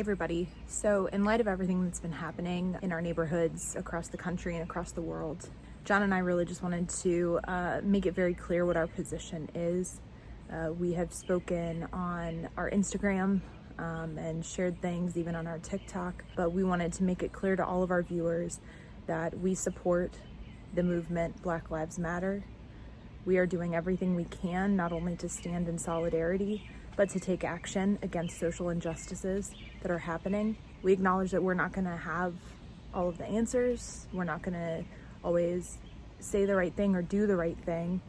everybody. So in light of everything that's been happening in our neighborhoods across the country and across the world, John and I really just wanted to make it very clear what our position is. We have spoken on our Instagram and shared things even on our TikTok, but we wanted to make it clear to all of our viewers that we support the movement Black Lives Matter. We are doing everything we can, not only to stand in solidarity, but to take action against social injustices that are happening. We acknowledge that we're not going to have all of the answers. We're not going to always say the right thing or do the right thing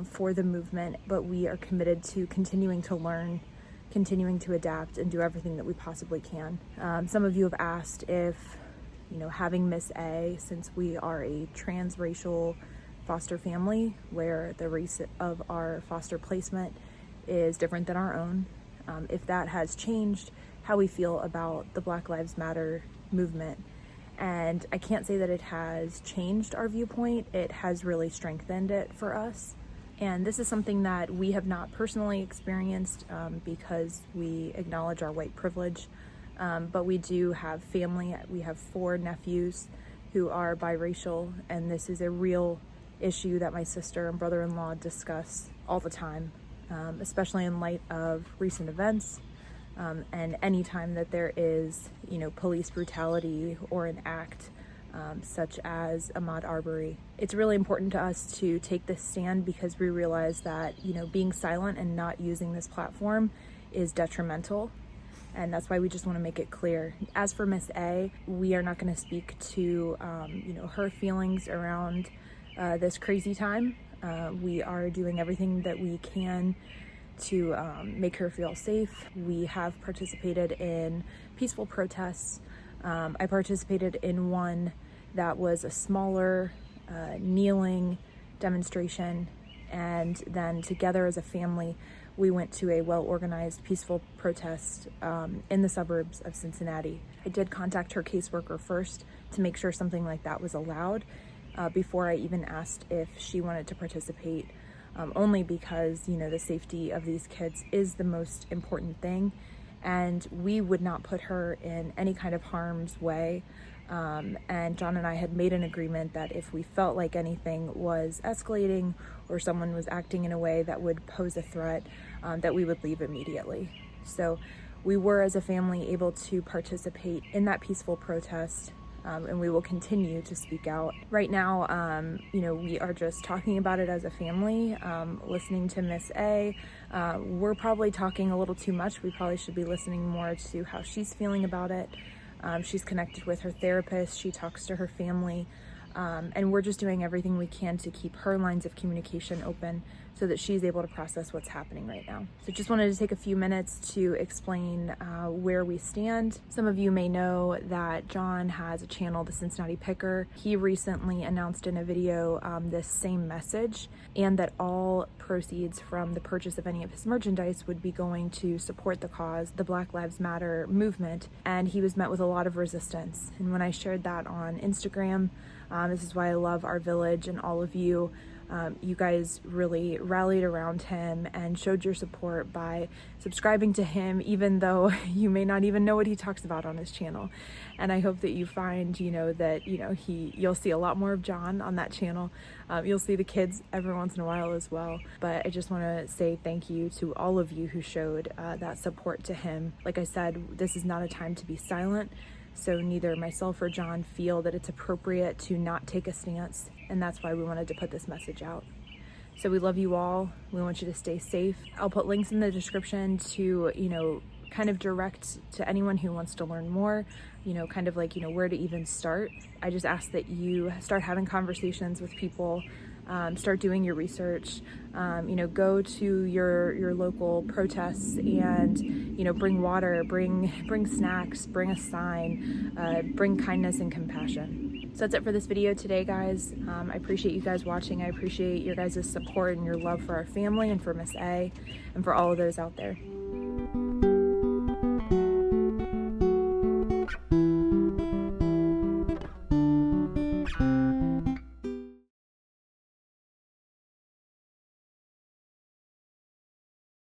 for the movement, but we are committed to continuing to learn, continuing to adapt, and do everything that we possibly can. Some of you have asked if, having Miss A, since we are a transracial foster family where the race of our foster placement is different than our own, if that has changed how we feel about the Black Lives Matter movement. And I can't say that it has changed our viewpoint. It has really strengthened it for us. And this is something that we have not personally experienced because we acknowledge our white privilege. But we do have family. We have 4 nephews who are biracial, and this is a real issue that my sister and brother-in-law discuss all the time, especially in light of recent events. And any time that there is, police brutality or an act such as Ahmaud Arbery. It's really important to us to take this stand because we realize that, being silent and not using this platform is detrimental. And that's why we just want to make it clear. As for Miss A, we are not going to speak to, her feelings around this crazy time. We are doing everything that we can to make her feel safe. We have participated in peaceful protests. I participated in one that was a smaller kneeling demonstration, and then together as a family we went to a well-organized peaceful protest in the suburbs of Cincinnati. I did contact her caseworker first to make sure something like that was allowed before I even asked if she wanted to participate, only because the safety of these kids is the most important thing, and we would not put her in any kind of harm's way. And John and I had made an agreement that if we felt like anything was escalating or someone was acting in a way that would pose a threat, that we would leave immediately. So we were, as a family, able to participate in that peaceful protest. And we will continue to speak out. Right now, we are just talking about it as a family, listening to Miss A. We're probably talking a little too much. We probably should be listening more to how she's feeling about it. She's connected with her therapist. She talks to her family. And we're just doing everything we can to keep her lines of communication open so that she's able to process what's happening right now. So just wanted to take a few minutes to explain where we stand. Some of you may know that John has a channel, The Cincinnati Picker. He recently announced in a video this same message, and that all proceeds from the purchase of any of his merchandise would be going to support the cause, the Black Lives Matter movement. And he was met with a lot of resistance. And when I shared that on Instagram, this is why I love our village and all of you. You guys really rallied around him and showed your support by subscribing to him, even though you may not even know what he talks about on his channel. And I hope that you find, that, you'll see a lot more of John on that channel. You'll see the kids every once in a while as well. But I just want to say thank you to all of you who showed that support to him. Like I said, this is not a time to be silent. So neither myself or John feel that it's appropriate to not take a stance, and that's why we wanted to put this message out. So we love you all. We want you to stay safe. I'll put links in the description to, kind of direct to anyone who wants to learn more, kind of like, where to even start. I just ask that you start having conversations with people, start doing your research, go to your local protests and, bring water, bring snacks, bring a sign, bring kindness and compassion. So that's it for this video today, guys. I appreciate you guys watching. I appreciate your guys' support and your love for our family and for Miss A and for all of those out there.